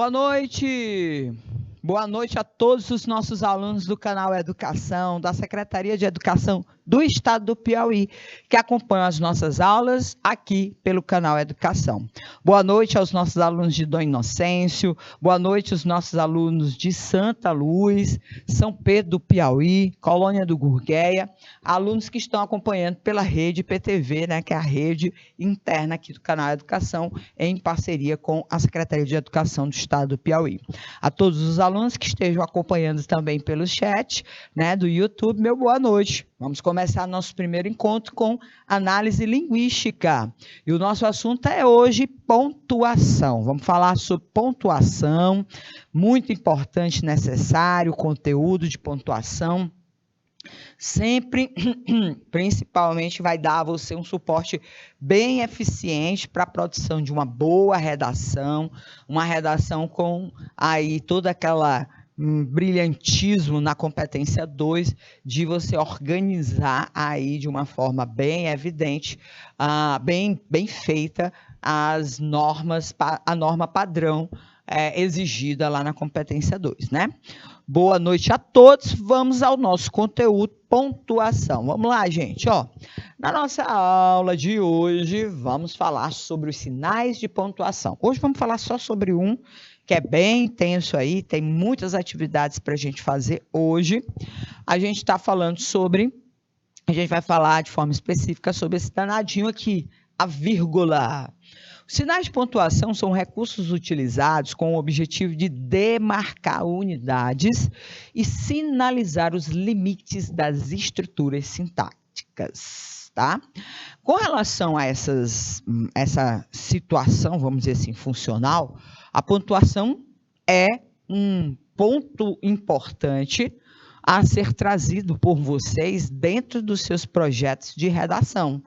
Boa noite! Boa noite a todos os nossos alunos do canal Educação, da Secretaria de Educação do Estado do Piauí, que acompanham as nossas aulas aqui pelo canal Educação. Boa noite aos nossos alunos de Dom Inocêncio, boa noite aos nossos alunos de Santa Luz, São Pedro do Piauí, Colônia do Gurgueia, alunos que estão acompanhando pela rede PTV, né, que é a rede interna aqui do canal Educação, em parceria com a Secretaria de Educação do Estado do Piauí. A todos os alunos que estejam acompanhando também pelo chat, né, do YouTube, meu boa noite. Vamos começar nosso primeiro encontro com análise linguística. E o nosso assunto é hoje pontuação. Vamos falar sobre pontuação, muito importante, necessário, conteúdo de pontuação. Sempre, principalmente, vai dar a você um suporte bem eficiente para a produção de uma boa redação, uma redação com aí toda aquela brilhantismo na competência 2, de você organizar aí de uma forma bem evidente, bem feita, as normas, a norma padrão exigida lá na competência 2, né? Boa noite a todos, vamos ao nosso conteúdo, pontuação. Vamos lá, gente, ó. Na nossa aula de hoje, vamos falar sobre os sinais de pontuação. Hoje vamos falar só sobre um, que é bem intenso aí, tem muitas atividades para a gente fazer hoje. A gente vai falar de forma específica sobre esse danadinho aqui, a vírgula. Os sinais de pontuação são recursos utilizados com o objetivo de demarcar unidades e sinalizar os limites das estruturas sintáticas, tá? Com relação a essa situação, vamos dizer assim, funcional, a pontuação é um ponto importante a ser trazido por vocês dentro dos seus projetos de redação.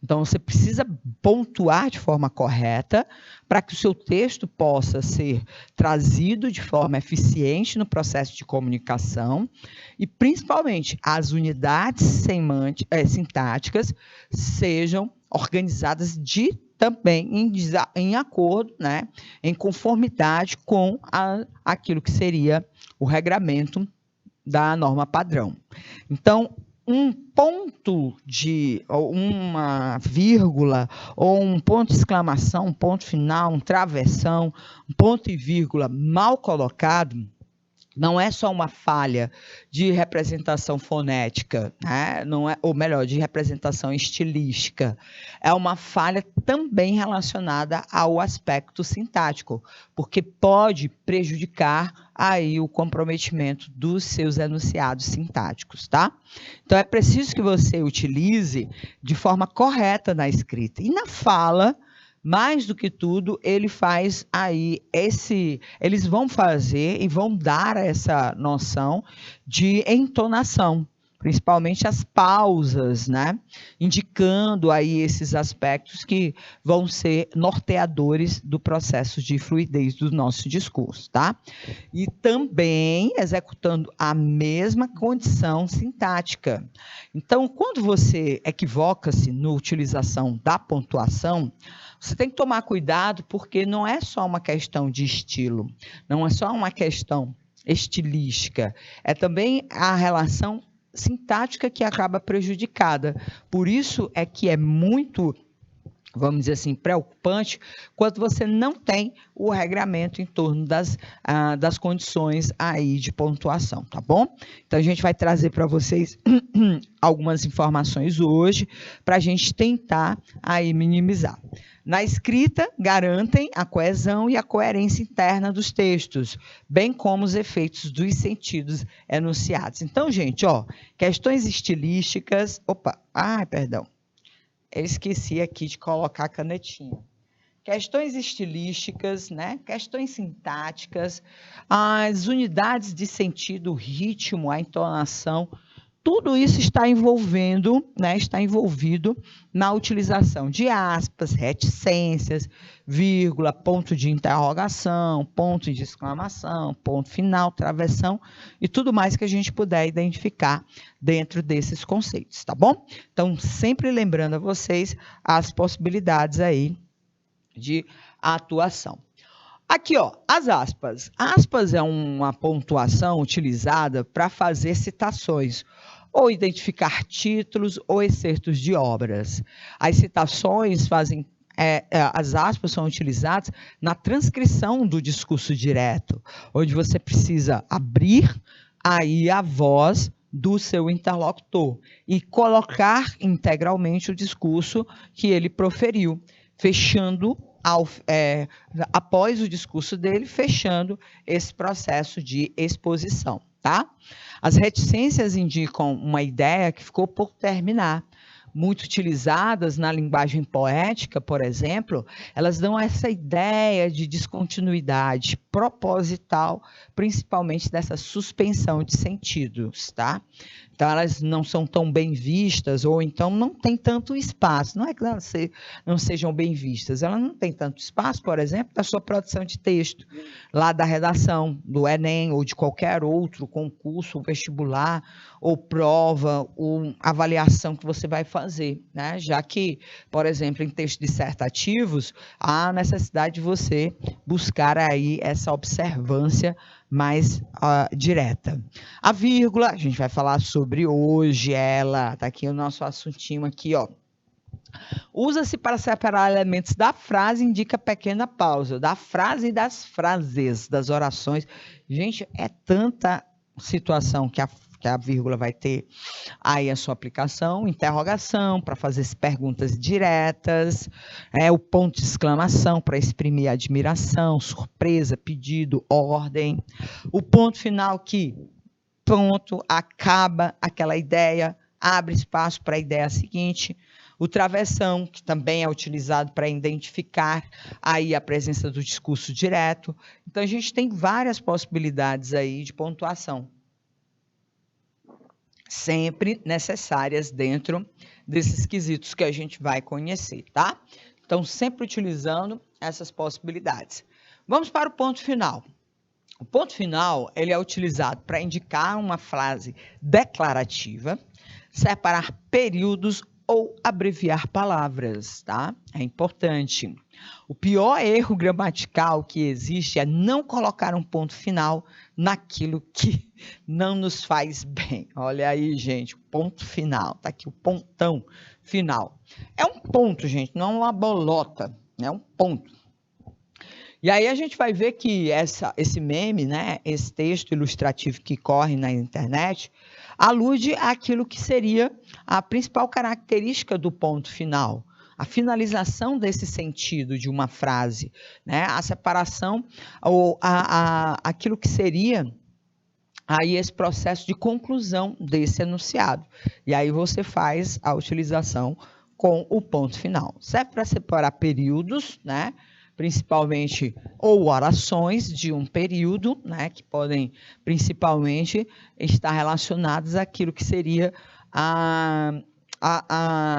Então, você precisa pontuar de forma correta para que o seu texto possa ser trazido de forma eficiente no processo de comunicação e, principalmente, as unidades sintáticas sejam organizadas também em acordo, né, em conformidade com aquilo que seria o regramento da norma padrão. Então, um ponto ou uma vírgula, ou um ponto de exclamação, um ponto final, um travessão, um ponto e vírgula mal colocado, não é só uma falha de representação fonética, né? Não é, ou melhor, de representação estilística. É uma falha também relacionada ao aspecto sintático, porque pode prejudicar aí o comprometimento dos seus enunciados sintáticos, tá? Então, é preciso que você utilize de forma correta na escrita. E na fala, mais do que tudo, eles vão fazer e vão dar essa noção de entonação, principalmente as pausas, né? Indicando aí esses aspectos que vão ser norteadores do processo de fluidez do nosso discurso, tá? E também executando a mesma condição sintática. Então, quando você equivoca-se na utilização da pontuação, você tem que tomar cuidado, porque não é só uma questão de estilo, não é só uma questão estilística, é também a relação sintática que acaba prejudicada. Por isso é que é muito, vamos dizer assim, preocupante quando você não tem o regramento em torno das condições aí de pontuação, tá bom? Então, a gente vai trazer para vocês algumas informações hoje para a gente tentar aí minimizar. Na escrita, garantem a coesão e a coerência interna dos textos, bem como os efeitos dos sentidos enunciados. Então, gente, ó, questões estilísticas... perdão. Eu esqueci aqui de colocar a canetinha. Questões estilísticas, né? Questões sintáticas, as unidades de sentido, o ritmo, a entonação, tudo isso está envolvido na utilização de aspas, reticências, vírgula, ponto de interrogação, ponto de exclamação, ponto final, travessão e tudo mais que a gente puder identificar dentro desses conceitos, tá bom? Então, sempre lembrando a vocês as possibilidades aí de atuação. Aqui, ó, as aspas. Aspas é uma pontuação utilizada para fazer citações, ou identificar títulos ou excertos de obras. As citações fazem as aspas são utilizadas na transcrição do discurso direto, onde você precisa abrir aí a voz do seu interlocutor e colocar integralmente o discurso que ele proferiu, fechando após o discurso dele, fechando esse processo de exposição, tá? As reticências indicam uma ideia que ficou por terminar. Muito utilizadas na linguagem poética, por exemplo, elas dão essa ideia de descontinuidade proposital, principalmente dessa suspensão de sentidos, tá? Então, elas não são tão bem vistas, ou então não tem tanto espaço. Não é que elas não sejam bem vistas, elas não têm tanto espaço, por exemplo, da sua produção de texto, lá da redação, do Enem, ou de qualquer outro concurso, ou vestibular, ou prova, ou avaliação que você vai fazer, né? Já que, por exemplo, em textos dissertativos, há necessidade de você buscar aí essa observância mais direta. A vírgula, a gente vai falar sobre hoje ela, tá aqui o nosso assuntinho aqui, ó. Usa-se para separar elementos da frase, indica pequena pausa, da frase e das frases, das orações. Gente, é tanta situação que a vírgula vai ter aí a sua aplicação, interrogação, para fazer perguntas diretas, o ponto de exclamação, para exprimir admiração, surpresa, pedido, ordem. O ponto final que, pronto, acaba aquela ideia, abre espaço para a ideia seguinte. O travessão, que também é utilizado para identificar aí a presença do discurso direto. Então, a gente tem várias possibilidades aí de pontuação, sempre necessárias dentro desses quesitos que a gente vai conhecer, tá? Então, sempre utilizando essas possibilidades. Vamos para o ponto final. O ponto final, ele é utilizado para indicar uma frase declarativa, separar períodos ou abreviar palavras, tá? É importante. O pior erro gramatical que existe é não colocar um ponto final naquilo que não nos faz bem. Olha aí, gente, o ponto final, tá aqui o pontão final. É um ponto, gente, não é uma bolota, é um ponto. E aí a gente vai ver que esse meme, né, esse texto ilustrativo que corre na internet, alude àquilo que seria a principal característica do ponto final, a finalização desse sentido de uma frase, né, a separação, ou aquilo que seria aí esse processo de conclusão desse enunciado. E aí você faz a utilização com o ponto final. Serve para separar períodos, né, principalmente, ou orações de um período, né, que podem principalmente estar relacionados àquilo que seria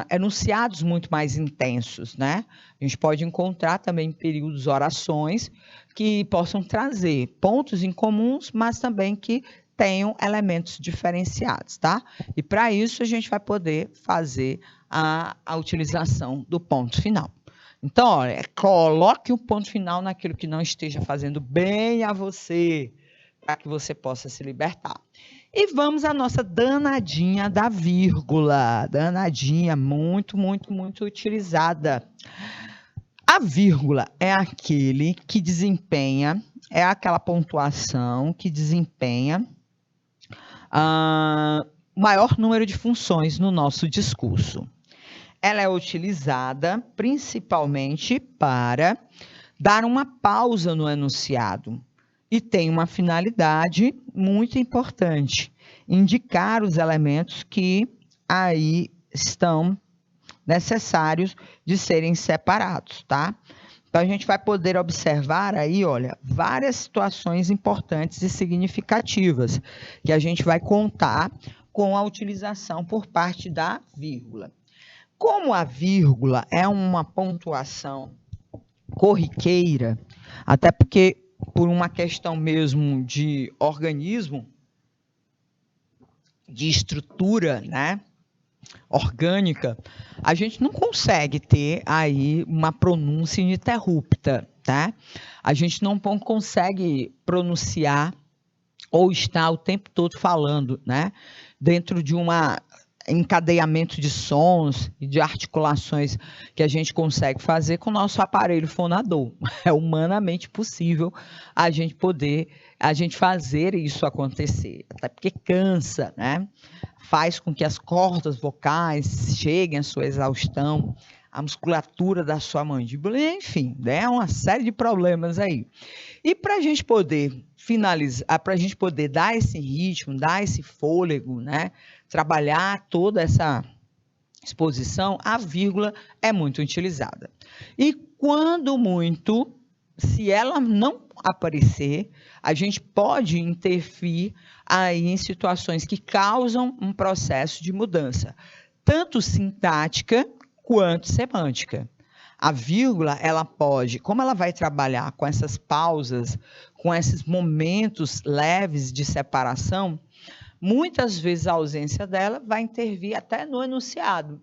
enunciados muito mais intensos, né? A gente pode encontrar também períodos, orações, que possam trazer pontos em comuns, mas também que tenham elementos diferenciados, tá? E para isso a gente vai poder fazer a utilização do ponto final. Então, olha, coloque um ponto final naquilo que não esteja fazendo bem a você, para que você possa se libertar. E vamos à nossa danadinha da vírgula. Danadinha, muito, muito, muito utilizada. A vírgula é aquele que desempenha, é aquela pontuação que desempenha o maior número de funções no nosso discurso. Ela é utilizada principalmente para dar uma pausa no enunciado e tem uma finalidade muito importante, indicar os elementos que aí estão necessários de serem separados, tá? Então, a gente vai poder observar aí, olha, várias situações importantes e significativas que a gente vai contar com a utilização por parte da vírgula. Como a vírgula é uma pontuação corriqueira, até porque por uma questão mesmo de organismo, de estrutura, né, orgânica, a gente não consegue ter aí uma pronúncia ininterrupta, tá? A gente não consegue pronunciar ou estar o tempo todo falando, né? Dentro de um encadeamento de sons e de articulações que a gente consegue fazer com o nosso aparelho fonador. É humanamente possível a gente fazer isso acontecer, até porque cansa, né? Faz com que as cordas vocais cheguem à sua exaustão, a musculatura da sua mandíbula, enfim, né? Uma série de problemas aí. E para a gente poder finalizar, para a gente poder dar esse ritmo, dar esse fôlego, né? Trabalhar toda essa exposição, a vírgula é muito utilizada. E quando muito, se ela não aparecer, a gente pode intervir aí em situações que causam um processo de mudança, tanto sintática quanto semântica. A vírgula, ela pode, como ela vai trabalhar com essas pausas, com esses momentos leves de separação, muitas vezes a ausência dela vai intervir até no enunciado,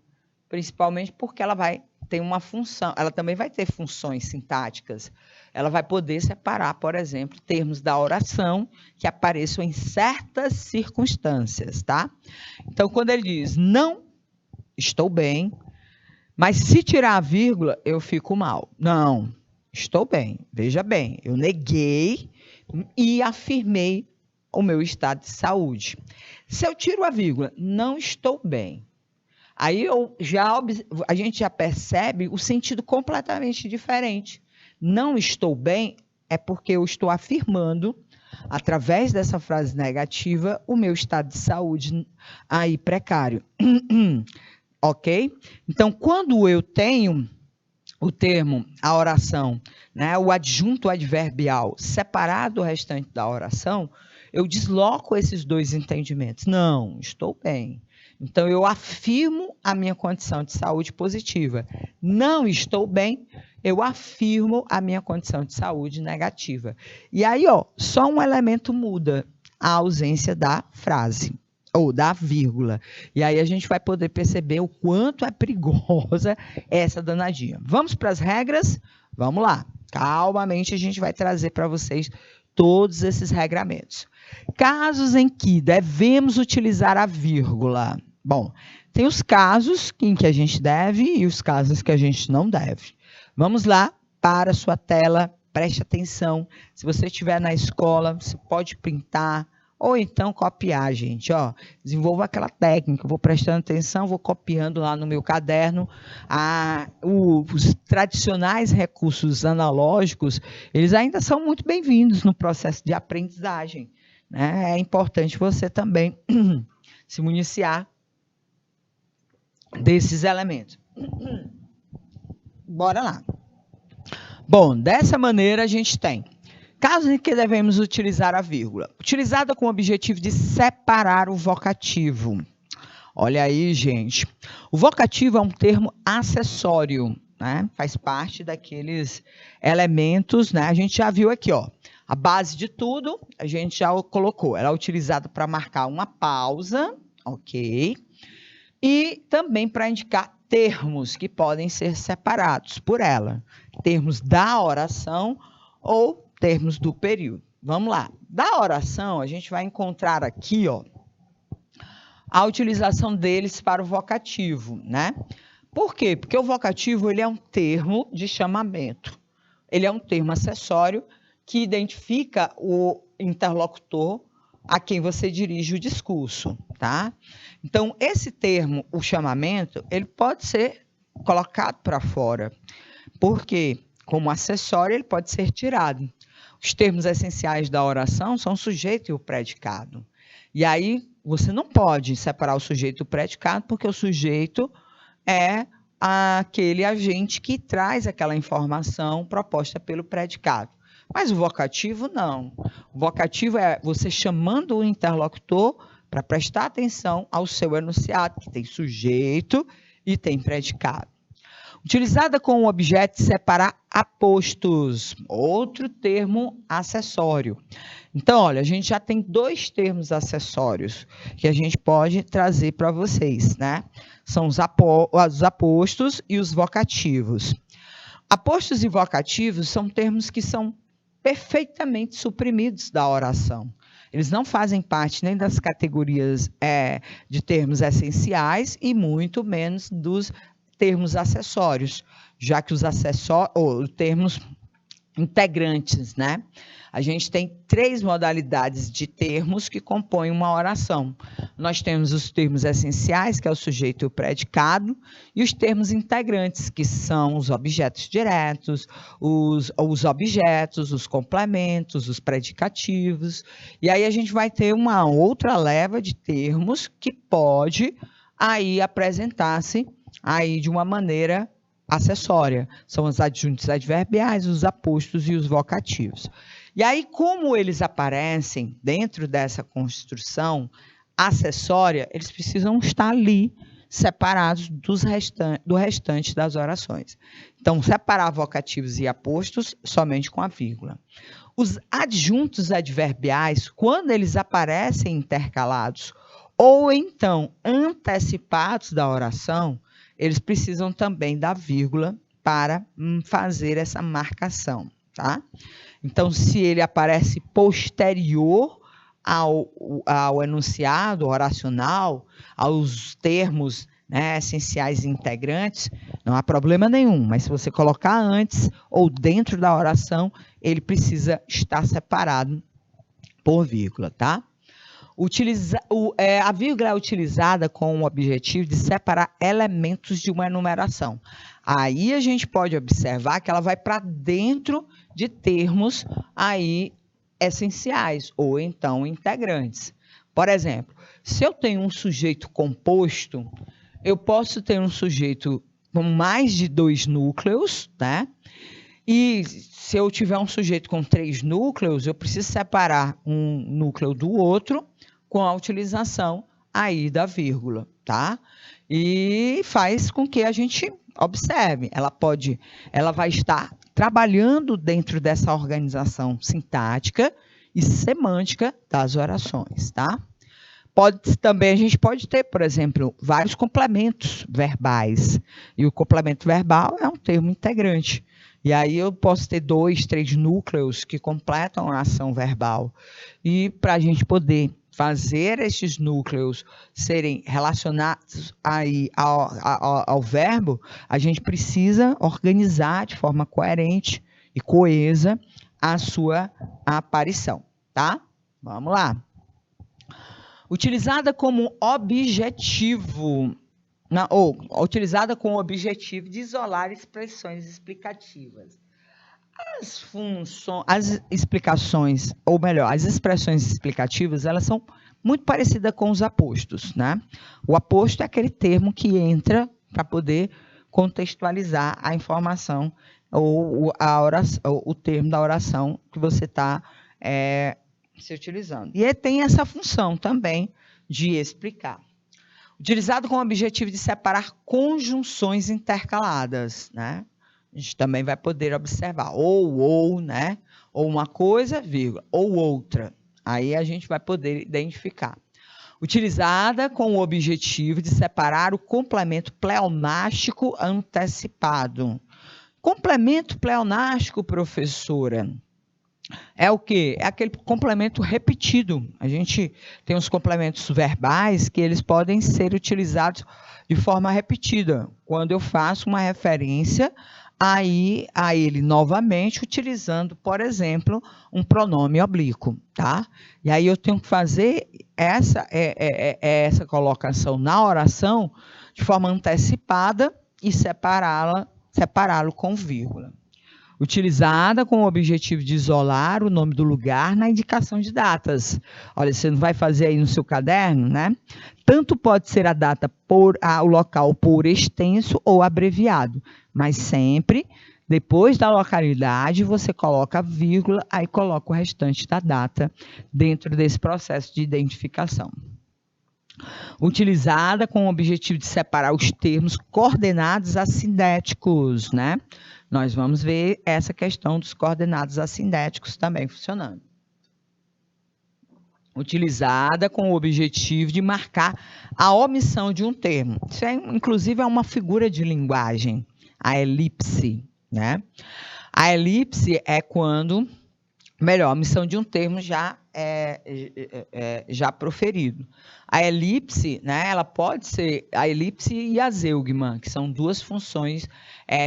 principalmente porque ela vai ter uma função, ela também vai ter funções sintáticas. Ela vai poder separar, por exemplo, termos da oração que apareçam em certas circunstâncias, tá? Então, quando ele diz, não estou bem, mas se tirar a vírgula, eu fico mal. Não, estou bem. Veja bem, eu neguei e afirmei o meu estado de saúde. Se eu tiro a vírgula, não estou bem. Aí a gente já percebe o sentido completamente diferente. Não estou bem é porque eu estou afirmando, através dessa frase negativa, o meu estado de saúde aí precário. Ok? Então, quando eu tenho o termo, a oração, né, o adjunto adverbial separado do restante da oração, eu desloco esses dois entendimentos. Não, estou bem. Então, eu afirmo a minha condição de saúde positiva. Não estou bem, eu afirmo a minha condição de saúde negativa. E aí, ó, só um elemento muda, a ausência da frase ou da vírgula. E aí a gente vai poder perceber o quanto é perigosa essa danadinha. Vamos para as regras? Vamos lá. Calmamente a gente vai trazer para vocês todos esses regramentos. Casos em que devemos utilizar a vírgula. Bom, tem os casos em que a gente deve e os casos que a gente não deve. Vamos lá para a sua tela, preste atenção. Se você estiver na escola, você pode printar, ou então copiar, gente, ó, desenvolva aquela técnica, vou prestando atenção, vou copiando lá no meu caderno. Os tradicionais recursos analógicos, eles ainda são muito bem-vindos no processo de aprendizagem, né? É importante você também se municiar desses elementos. Bora lá. Bom, dessa maneira a gente tem casos em que devemos utilizar a vírgula. Utilizada com o objetivo de separar o vocativo. Olha aí, gente. O vocativo é um termo acessório, né? Faz parte daqueles elementos, né? A gente já viu aqui, ó. A base de tudo, a gente já colocou. Ela é utilizada para marcar uma pausa, ok? E também para indicar termos que podem ser separados por ela. Termos da oração ou termos do período. Vamos lá. Da oração, a gente vai encontrar aqui, ó, a utilização deles para o vocativo, né? Por quê? Porque o vocativo, ele é um termo de chamamento. Ele é um termo acessório que identifica o interlocutor a quem você dirige o discurso, tá? Então, esse termo, o chamamento, ele pode ser colocado para fora. Por quê? Como acessório, ele pode ser tirado. Os termos essenciais da oração são o sujeito e o predicado. E aí, você não pode separar o sujeito e o predicado, porque o sujeito é aquele agente que traz aquela informação proposta pelo predicado. Mas o vocativo, não. O vocativo é você chamando o interlocutor para prestar atenção ao seu enunciado, que tem sujeito e tem predicado. Utilizada com o objeto de separar apostos, outro termo acessório. Então, olha, a gente já tem dois termos acessórios que a gente pode trazer para vocês, né? São os apostos e os vocativos. Apostos e vocativos são termos que são perfeitamente suprimidos da oração. Eles não fazem parte nem das categorias de termos essenciais e muito menos dos termos acessórios, já que os termos integrantes, né? A gente tem 3 modalidades de termos que compõem uma oração. Nós temos os termos essenciais, que é o sujeito e o predicado, e os termos integrantes, que são os objetos diretos, os objetos, os complementos, os predicativos. E aí a gente vai ter uma outra leva de termos que pode aí apresentar-se aí de uma maneira acessória. São os adjuntos adverbiais, os apostos e os vocativos. E aí, como eles aparecem dentro dessa construção acessória, eles precisam estar ali, separados do restante das orações. Então, separar vocativos e apostos somente com a vírgula. Os adjuntos adverbiais, quando eles aparecem intercalados ou então antecipados da oração, eles precisam também da vírgula para fazer essa marcação, tá? Então, se ele aparece posterior ao enunciado oracional, aos termos, né, essenciais e integrantes, não há problema nenhum, mas se você colocar antes ou dentro da oração, ele precisa estar separado por vírgula, tá? A vírgula é utilizada com o objetivo de separar elementos de uma enumeração. Aí a gente pode observar que ela vai para dentro de termos aí essenciais ou então integrantes. Por exemplo, se eu tenho um sujeito composto, eu posso ter um sujeito com mais de 2 núcleos, né? E se eu tiver um sujeito com 3 núcleos, eu preciso separar um núcleo do outro com a utilização aí da vírgula, tá? E faz com que a gente observe, ela vai estar trabalhando dentro dessa organização sintática e semântica das orações, tá? A gente pode ter, por exemplo, vários complementos verbais, e o complemento verbal é um termo integrante. E aí eu posso ter 2, 3 núcleos que completam a ação verbal. E para a gente poder fazer estes núcleos serem relacionados aí ao verbo, a gente precisa organizar de forma coerente e coesa a sua aparição, tá? Vamos lá. Utilizada como objetivo, utilizada com o objetivo de isolar expressões explicativas. As explicações, ou melhor, as expressões explicativas, elas são muito parecidas com os apostos, né? O aposto é aquele termo que entra para poder contextualizar a informação ou o termo da oração que você está se utilizando. E ele tem essa função também de explicar. Utilizado com o objetivo de separar conjunções intercaladas, né? A gente também vai poder observar ou, né? Ou uma coisa, vírgula, ou outra. Aí a gente vai poder identificar. Utilizada com o objetivo de separar o complemento pleonástico antecipado. Complemento pleonástico, professora, é o quê? É aquele complemento repetido. A gente tem os complementos verbais que eles podem ser utilizados de forma repetida. Quando eu faço uma referência a ele novamente, utilizando, por exemplo, um pronome oblíquo, tá? E aí eu tenho que fazer essa colocação na oração de forma antecipada e separá-lo com vírgula. Utilizada com o objetivo de isolar o nome do lugar na indicação de datas. Olha, você não vai fazer aí no seu caderno, né? Tanto pode ser a data o local por extenso ou abreviado, mas sempre, depois da localidade, você coloca a vírgula, aí coloca o restante da data dentro desse processo de identificação. Utilizada com o objetivo de separar os termos coordenados assindéticos, né? Nós vamos ver essa questão dos coordenados assindéticos também funcionando. Utilizada com o objetivo de marcar a omissão de um termo. Isso, inclusive, é uma figura de linguagem, a elipse, né? A elipse é quando, melhor, a omissão de um termo já já proferido. A elipse, né, ela pode ser a elipse e a zeugma, que são duas funções,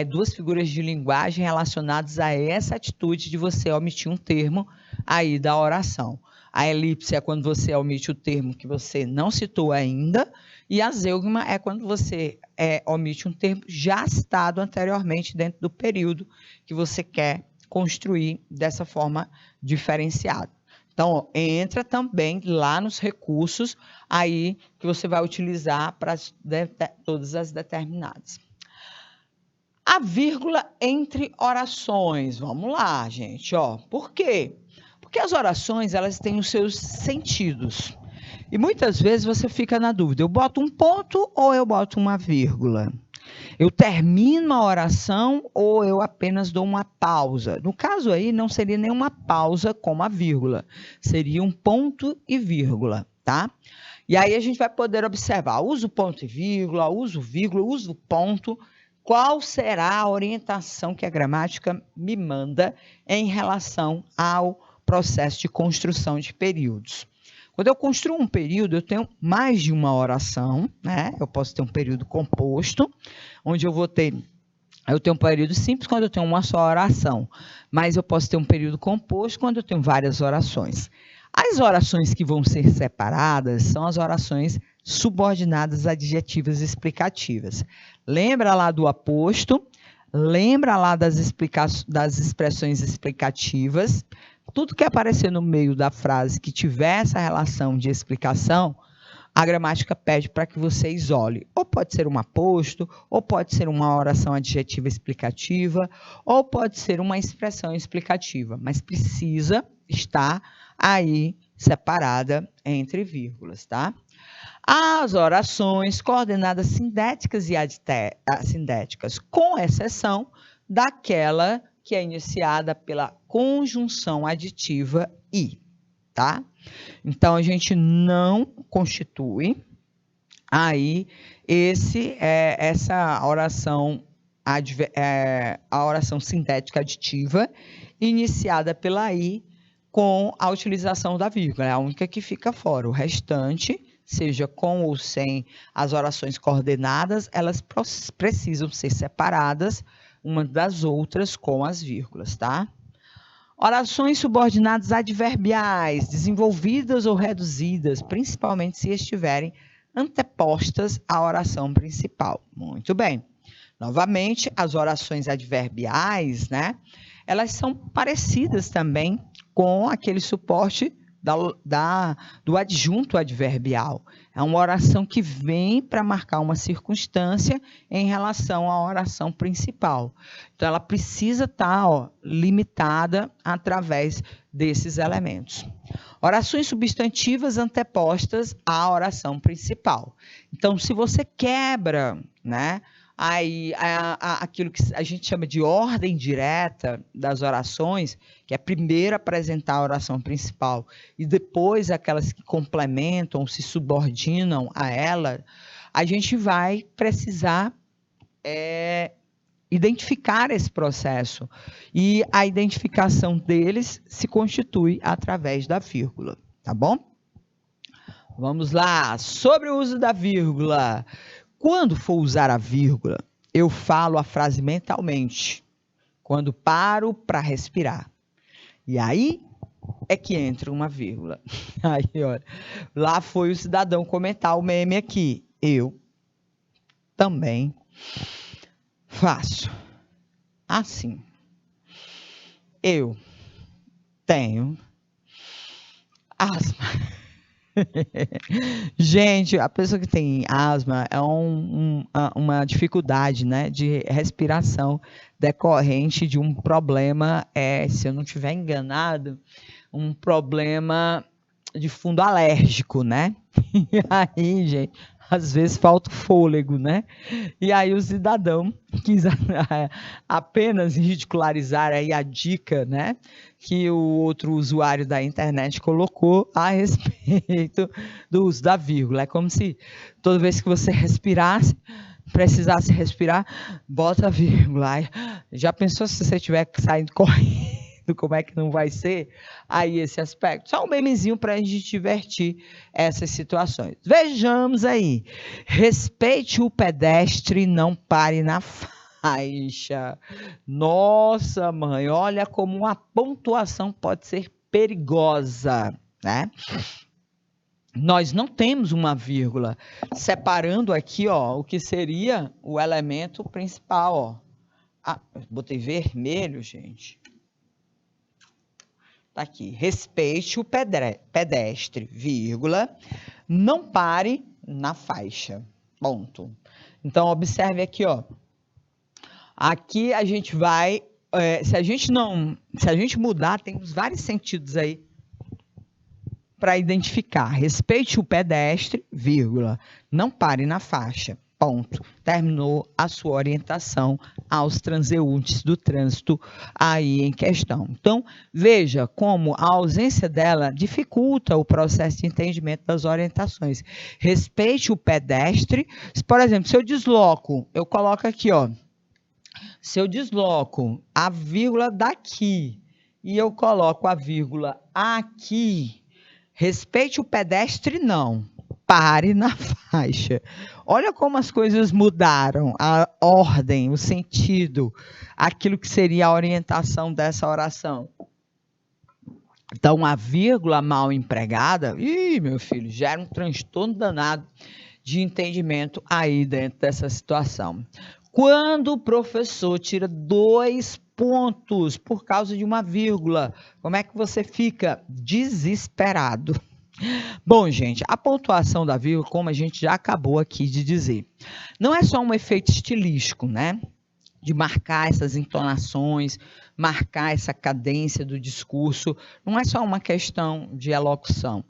duas figuras de linguagem relacionadas a essa atitude de você omitir um termo aí da oração. A elipse é quando você omite o termo que você não citou ainda, e a zeugma é quando você omite um termo já citado anteriormente dentro do período que você quer construir dessa forma diferenciada. Então, entra também lá nos recursos aí que você vai utilizar para todas as determinadas. A vírgula entre orações. Vamos lá, gente. Por quê? Porque as orações, elas têm os seus sentidos. E muitas vezes você fica na dúvida, eu boto um ponto ou eu boto uma vírgula? Eu termino a oração ou eu apenas dou uma pausa? No caso aí, não seria nenhuma pausa como a vírgula, seria um ponto e vírgula, tá? E aí a gente vai poder observar, uso ponto e vírgula, uso ponto, qual será a orientação que a gramática me manda em relação ao processo de construção de períodos. Quando eu construo um período, eu tenho mais de uma oração, né? Eu posso ter um período composto, onde eu tenho um período simples quando eu tenho uma só oração, mas eu posso ter um período composto quando eu tenho várias orações. As orações que vão ser separadas são as orações subordinadas adjetivas explicativas. Lembra lá do aposto, lembra lá das expressões explicativas. Tudo que aparecer no meio da frase que tiver essa relação de explicação, a gramática pede para que você isole. Ou pode ser um aposto, ou pode ser uma oração adjetiva explicativa, ou pode ser uma expressão explicativa, mas precisa estar aí separada entre vírgulas, tá? As orações coordenadas sindéticas e assindéticas, com exceção daquela que é iniciada pela conjunção aditiva e, tá? Então, a gente não constitui aí essa oração, a oração sintética aditiva iniciada pela i com a utilização da vírgula. É a única que fica fora. O restante, seja com ou sem as orações coordenadas, elas precisam ser separadas uma das outras com as vírgulas, tá? Orações subordinadas adverbiais, desenvolvidas ou reduzidas, principalmente se estiverem antepostas à oração principal. Muito bem. Novamente, as orações adverbiais, né? Elas são parecidas também com aquele suporte do adjunto adverbial. É uma oração que vem para marcar uma circunstância em relação à oração principal. Então, ela precisa estar limitada através desses elementos. Orações substantivas antepostas à oração principal. Então, se você quebra, né, aí aquilo que a gente chama de ordem direta das orações, que é primeiro apresentar a oração principal e depois aquelas que complementam, se subordinam a ela, a gente vai precisar identificar esse processo. E a identificação deles se constitui através da vírgula, tá bom? Vamos lá, sobre o uso da vírgula. Quando for usar a vírgula, eu falo a frase mentalmente, quando paro para respirar. E aí é que entra uma vírgula. Aí, olha, lá foi o cidadão comentar o meme aqui. Eu também faço assim. Eu tenho asma. Gente, a pessoa que tem asma é uma dificuldade, né, de respiração decorrente de um problema, se eu não estiver enganado, um problema de fundo alérgico, né? E aí, gente, às vezes falta fôlego, né? E aí o cidadão quis apenas ridicularizar aí a dica, né, que o outro usuário da internet colocou a respeito do uso da vírgula. É como se toda vez que você respirasse, precisasse respirar, bota a vírgula. Aí, já pensou se você estiver saindo correndo, como é que não vai ser? Aí esse aspecto. Só um memezinho para a gente divertir essas situações. Vejamos aí. Respeite o pedestre, não pare na faixa. Nossa, mãe, olha como uma pontuação pode ser perigosa, né? Nós não temos uma vírgula separando aqui, ó, o que seria o elemento principal, ó. Ah, botei vermelho, gente. Tá aqui. Respeite o pedestre, vírgula, não pare na faixa. Ponto. Então, observe aqui, ó. Aqui a gente vai, se a gente mudar, temos vários sentidos aí para identificar. Respeite o pedestre, vírgula, não pare na faixa, ponto. Terminou a sua orientação aos transeuntes do trânsito aí em questão. Então, veja como a ausência dela dificulta o processo de entendimento das orientações. Respeite o pedestre. Por exemplo, se eu desloco, eu coloco aqui, ó. Se eu desloco a vírgula daqui e eu coloco a vírgula aqui, respeite o pedestre, não. Pare na faixa. Olha como as coisas mudaram, a ordem, o sentido, aquilo que seria a orientação dessa oração. Então, a vírgula mal empregada, meu filho, gera um transtorno danado de entendimento aí dentro dessa situação. Quando o professor tira 2 pontos por causa de uma vírgula, como é que você fica? Desesperado. Bom, gente, a pontuação da vírgula, como a gente já acabou aqui de dizer, não é só um efeito estilístico, né? De marcar essas entonações, marcar essa cadência do discurso, não é só uma questão de elocução,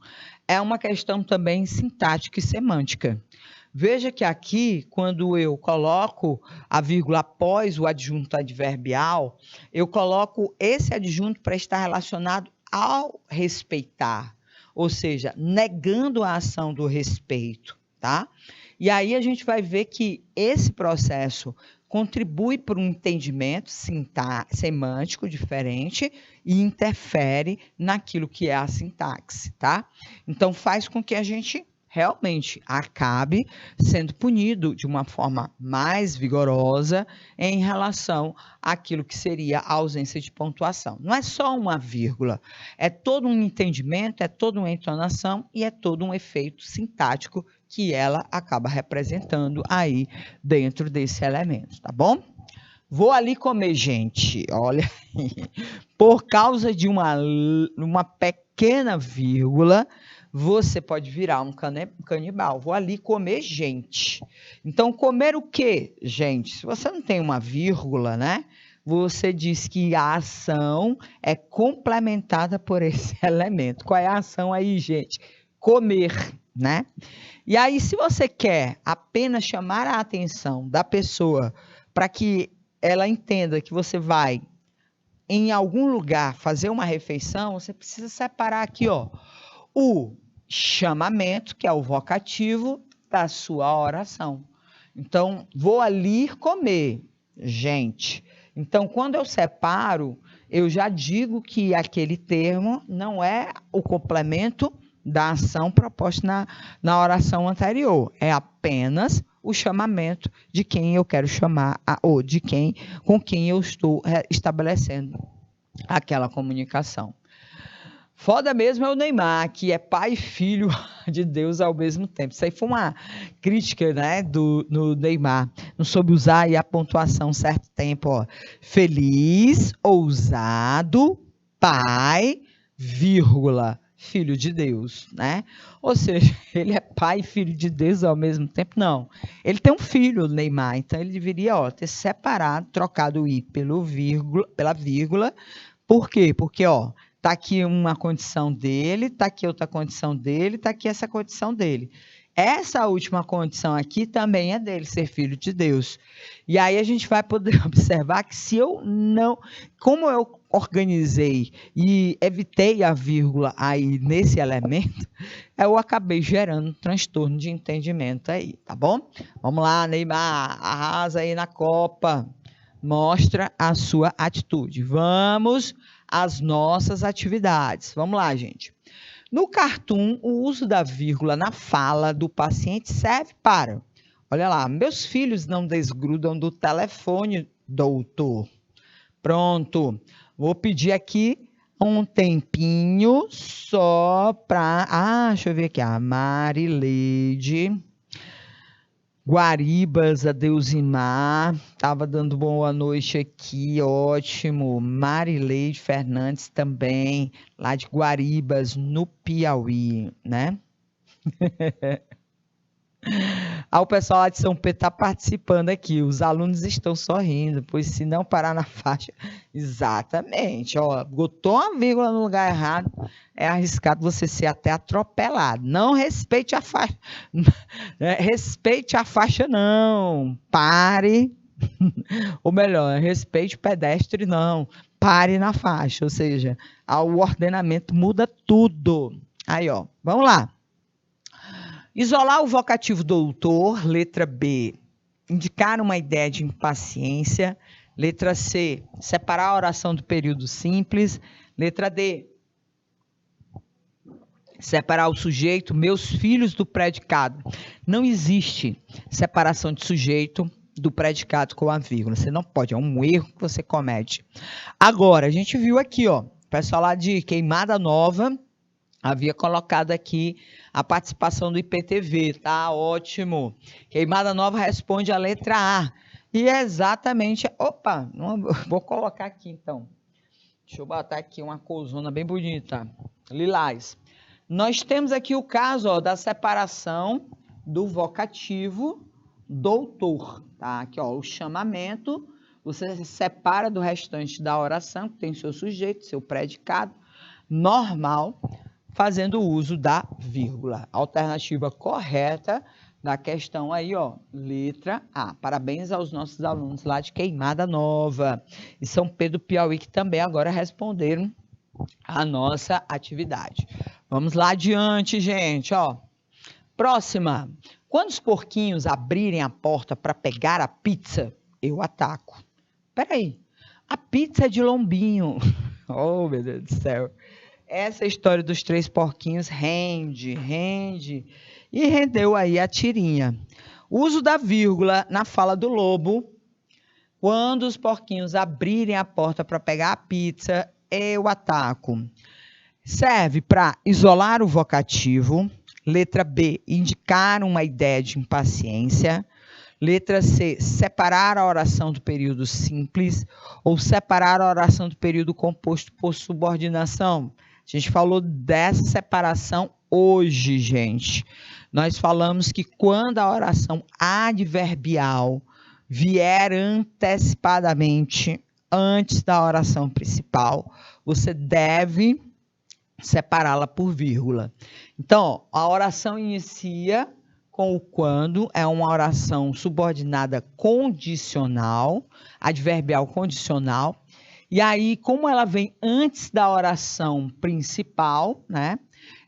é uma questão também sintática e semântica. Veja que aqui, quando eu coloco a vírgula após o adjunto adverbial, eu coloco esse adjunto para estar relacionado ao respeitar, ou seja, negando a ação do respeito, tá? E aí a gente vai ver que esse processo contribui para um entendimento semântico diferente e interfere naquilo que é a sintaxe, tá? Então faz com que a gente realmente acabe sendo punido de uma forma mais vigorosa em relação àquilo que seria a ausência de pontuação. Não é só uma vírgula, é todo um entendimento, é toda uma entonação e é todo um efeito sintático que ela acaba representando aí dentro desse elemento, tá bom? Vou ali comer, gente, olha aí. Por causa de uma pequena vírgula, você pode virar um canibal. Vou ali comer gente. Então, comer o quê, gente? Se você não tem uma vírgula, né? Você diz que a ação é complementada por esse elemento. Qual é a ação aí, gente? Comer, né? E aí, se você quer apenas chamar a atenção da pessoa para que ela entenda que você vai em algum lugar fazer uma refeição, você precisa separar aqui, ó, o chamamento, que é o vocativo da sua oração. Então, vou ali comer, gente. Então, quando eu separo, eu já digo que aquele termo não é o complemento da ação proposta na oração anterior. É apenas o chamamento de quem eu quero chamar, ou de quem, com quem eu estou estabelecendo aquela comunicação. Foda mesmo é o Neymar, que é pai e filho de Deus ao mesmo tempo. Isso aí foi uma crítica, né, no Neymar. Não soube usar aí a pontuação certo tempo, ó. Feliz, ousado, pai, vírgula, filho de Deus, né? Ou seja, ele é pai e filho de Deus ao mesmo tempo? Não. Ele tem um filho, o Neymar, então ele deveria, ó, ter separado, trocado o i pela vírgula. Por quê? Porque, ó, tá aqui uma condição dele, tá aqui outra condição dele, tá aqui essa condição dele. Essa última condição aqui também é dele, ser filho de Deus. E aí a gente vai poder observar que se eu não... Como eu organizei e evitei a vírgula aí nesse elemento, eu acabei gerando um transtorno de entendimento aí, tá bom? Vamos lá, Neymar, arrasa aí na Copa, mostra a sua atitude. Vamos às nossas atividades. Vamos lá, gente. No cartoon, o uso da vírgula na fala do paciente serve para, olha lá, meus filhos não desgrudam do telefone, doutor. Pronto, vou pedir aqui um tempinho só para, deixa eu ver aqui, a Marileide Guaribas, a Deusimar, estava dando boa noite aqui, ótimo. Marileide Fernandes também, lá de Guaribas, no Piauí, né? O pessoal lá de São Pedro está participando aqui, os alunos estão sorrindo, pois se não parar na faixa, exatamente, ó, botou uma vírgula no lugar errado, é arriscado você ser até atropelado. Não respeite a faixa, respeite a faixa não, pare, ou melhor, respeite o pedestre não, pare na faixa, ou seja, o ordenamento muda tudo. Aí, ó, vamos lá. Isolar o vocativo doutor, letra B, indicar uma ideia de impaciência, letra C, separar a oração do período simples, letra D, separar o sujeito, meus filhos do predicado. Não existe separação de sujeito do predicado com a vírgula, você não pode, é um erro que você comete. Agora, a gente viu aqui, ó, o pessoal lá de Queimada Nova havia colocado aqui a participação do IPTV, tá? Ótimo. Queimada Nova responde a letra A. E é exatamente... Opa, vou colocar aqui então. Deixa eu botar aqui uma corzona bem bonita. Lilás. Nós temos aqui o caso, ó, da separação do vocativo doutor, tá? Aqui, ó, o chamamento. Você se separa do restante da oração, que tem seu sujeito, seu predicado, normal, fazendo uso da vírgula. Alternativa correta da questão aí, ó, letra A. Parabéns aos nossos alunos lá de Queimada Nova e São Pedro Piauí, que também agora responderam a nossa atividade. Vamos lá adiante, gente, ó. Próxima. Quando os porquinhos abrirem a porta para pegar a pizza, eu ataco. Peraí, a pizza é de lombinho. Oh, meu Deus do céu. Essa história dos 3 porquinhos rende, e rendeu aí a tirinha. Uso da vírgula na fala do lobo. Quando os porquinhos abrirem a porta para pegar a pizza, eu ataco. Serve para isolar o vocativo. Letra B, indicar uma ideia de impaciência. Letra C, separar a oração do período simples ou separar a oração do período composto por subordinação. A gente falou dessa separação hoje, gente. Nós falamos que quando a oração adverbial vier antecipadamente antes da oração principal, você deve separá-la por vírgula. Então, a oração inicia com o quando, é uma oração subordinada condicional, adverbial condicional. E aí, como ela vem antes da oração principal, né?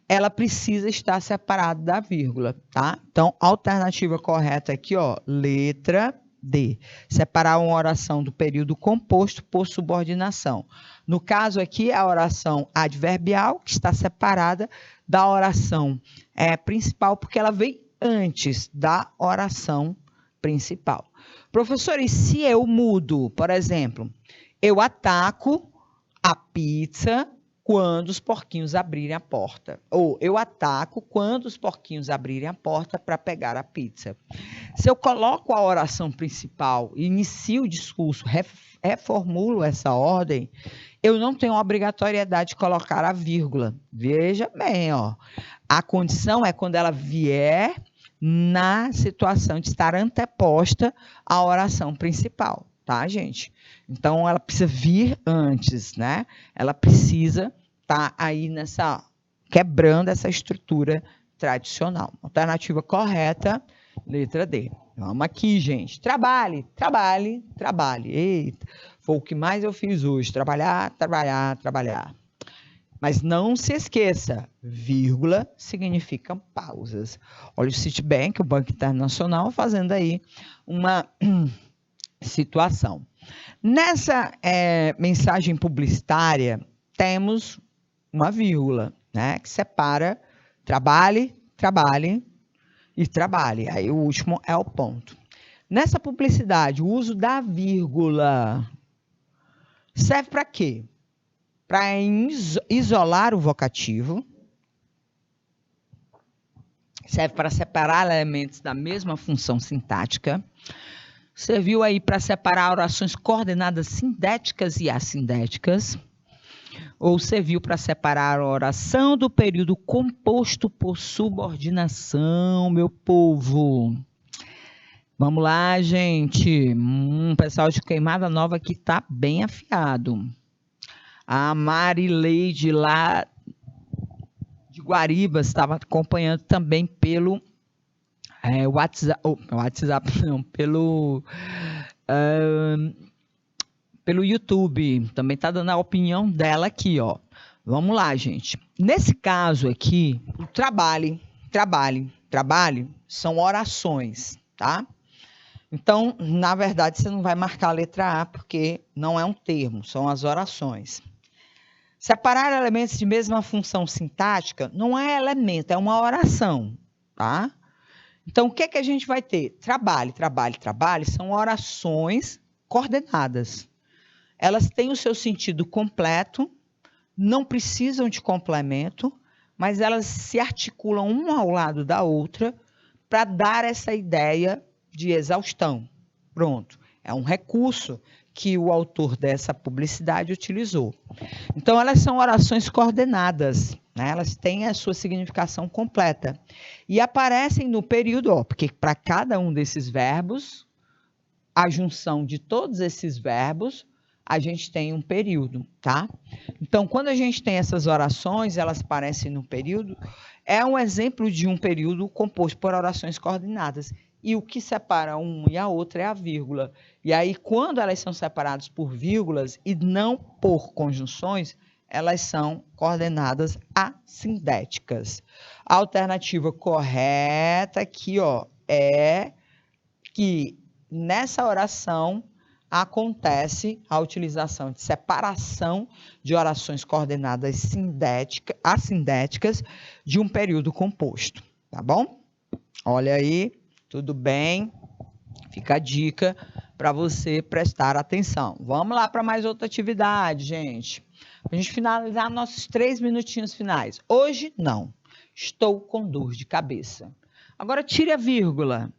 Ela precisa estar separada da vírgula, tá? Então, a alternativa correta aqui, ó, letra D. Separar uma oração do período composto por subordinação. No caso aqui, a oração adverbial, que está separada da oração principal, porque ela vem antes da oração principal. Professor, e se eu mudo, por exemplo, eu ataco a pizza quando os porquinhos abrirem a porta. Ou eu ataco quando os porquinhos abrirem a porta para pegar a pizza. Se eu coloco a oração principal e inicio o discurso, reformulo essa ordem, eu não tenho obrigatoriedade de colocar a vírgula. Veja bem, ó. A condição é quando ela vier na situação de estar anteposta à oração principal, tá, gente? Então, ela precisa vir antes, né? Ela precisa estar aí quebrando essa estrutura tradicional. Alternativa correta, letra D. Vamos aqui, gente. Trabalhe. Eita, foi o que mais eu fiz hoje. Trabalhar. Mas não se esqueça, vírgula significa pausas. Olha o Citibank, o Banco Internacional, fazendo aí uma situação. Nessa mensagem publicitária, temos uma vírgula, né, que separa trabalhe, trabalhe e trabalhe. Aí o último é o ponto. Nessa publicidade, o uso da vírgula serve para quê? Para isolar o vocativo, serve para separar elementos da mesma função sintática, serviu aí para separar orações coordenadas sindéticas e assindéticas, ou serviu para separar a oração do período composto por subordinação, meu povo. Vamos lá, gente. Pessoal de Queimada Nova aqui tá bem afiado. A Marileide lá de Guaribas estava acompanhando também pelo WhatsApp não, pelo YouTube. Também está dando a opinião dela aqui, ó. Vamos lá, gente. Nesse caso aqui, o trabalhe são orações, tá? Então, na verdade, você não vai marcar a letra A, porque não é um termo, são as orações. Separar elementos de mesma função sintática não é elemento, é uma oração, tá? Então, o que é que a gente vai ter? Trabalhe são orações coordenadas. Elas têm o seu sentido completo, não precisam de complemento, mas elas se articulam uma ao lado da outra para dar essa ideia de exaustão. Pronto. É um recurso que o autor dessa publicidade utilizou. Então, elas são orações coordenadas, né? Elas têm a sua significação completa. E aparecem no período, ó, porque para cada um desses verbos, a junção de todos esses verbos, a gente tem um período, tá? Então, quando a gente tem essas orações, elas aparecem no período, é um exemplo de um período composto por orações coordenadas. E o que separa um e a outra é a vírgula. E aí, quando elas são separadas por vírgulas e não por conjunções, elas são coordenadas assindéticas. A alternativa correta aqui, ó, é que nessa oração acontece a utilização de separação de orações coordenadas assindéticas de um período composto, tá bom? Olha aí, tudo bem? Fica a dica para você prestar atenção. Vamos lá para mais outra atividade, gente. Para a gente finalizar nossos 3 minutinhos finais. Hoje, não. Estou com dor de cabeça. Agora, tire a vírgula.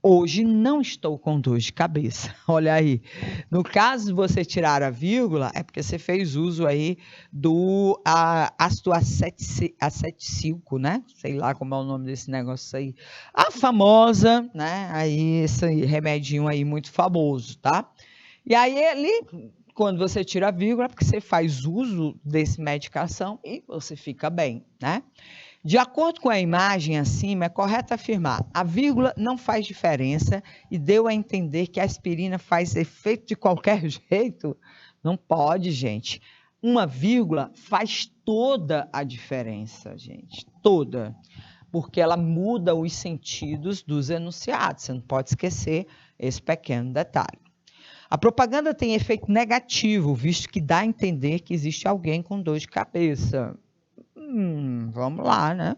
Hoje não estou com dor de cabeça. Olha aí. No caso de você tirar a vírgula, é porque você fez uso aí do ácido acetílico, né? Sei lá como é o nome desse negócio aí. A famosa, né? Aí esse remedinho aí muito famoso, tá? E aí ali, quando você tira a vírgula, é porque você faz uso desse medicação e você fica bem, né? De acordo com a imagem acima, é correto afirmar: a vírgula não faz diferença e deu a entender que a aspirina faz efeito de qualquer jeito? Não pode, gente. Uma vírgula faz toda a diferença, gente. Toda. Porque ela muda os sentidos dos enunciados. Você não pode esquecer esse pequeno detalhe. A propaganda tem efeito negativo, visto que dá a entender que existe alguém com dor de cabeça. Vamos lá, né?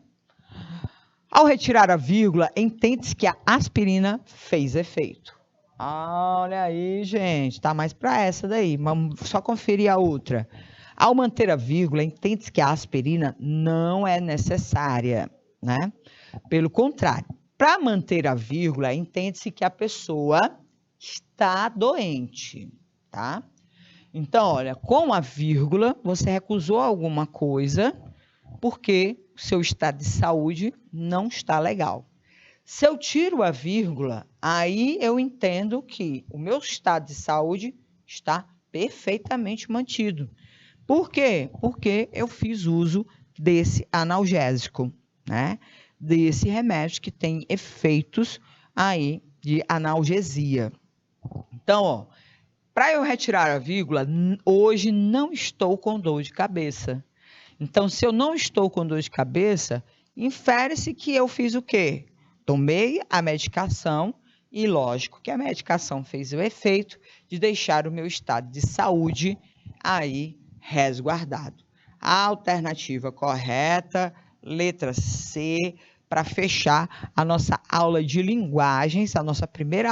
Ao retirar a vírgula, entende-se que a aspirina fez efeito. Olha aí, gente, tá mais para essa daí. Vamos só conferir a outra. Ao manter a vírgula, entende-se que a aspirina não é necessária, né? Pelo contrário, para manter a vírgula, entende-se que a pessoa está doente, tá? Então, olha, com a vírgula, você recusou alguma coisa porque o seu estado de saúde não está legal. Se eu tiro a vírgula, aí eu entendo que o meu estado de saúde está perfeitamente mantido. Por quê? Porque eu fiz uso desse analgésico, né? Desse remédio que tem efeitos aí de analgesia. Então, ó, para eu retirar a vírgula, hoje não estou com dor de cabeça. Então, se eu não estou com dor de cabeça, infere-se que eu fiz o quê? Tomei a medicação e, lógico, que a medicação fez o efeito de deixar o meu estado de saúde aí resguardado. A alternativa correta, letra C, para fechar a nossa aula de linguagens, nosso primeiro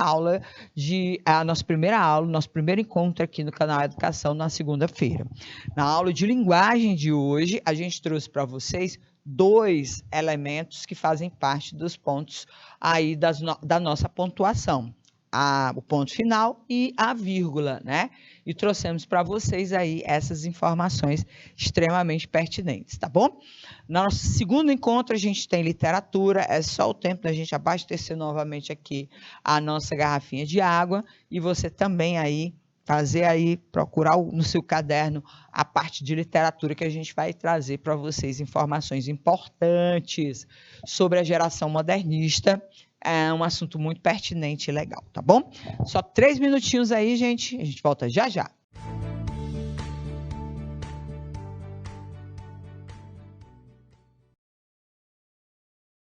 encontro aqui no canal Educação na segunda-feira. Na aula de linguagem de hoje, a gente trouxe para vocês 2 elementos que fazem parte dos pontos aí da nossa pontuação. O ponto final e a vírgula, né? E trouxemos para vocês aí essas informações extremamente pertinentes, tá bom? No nosso segundo encontro, a gente tem literatura, é só o tempo da gente abastecer novamente aqui a nossa garrafinha de água e você também aí procurar no seu caderno a parte de literatura que a gente vai trazer para vocês informações importantes sobre a geração modernista. É um assunto muito pertinente e legal, tá bom? Só 3 minutinhos aí, gente. A gente volta já já.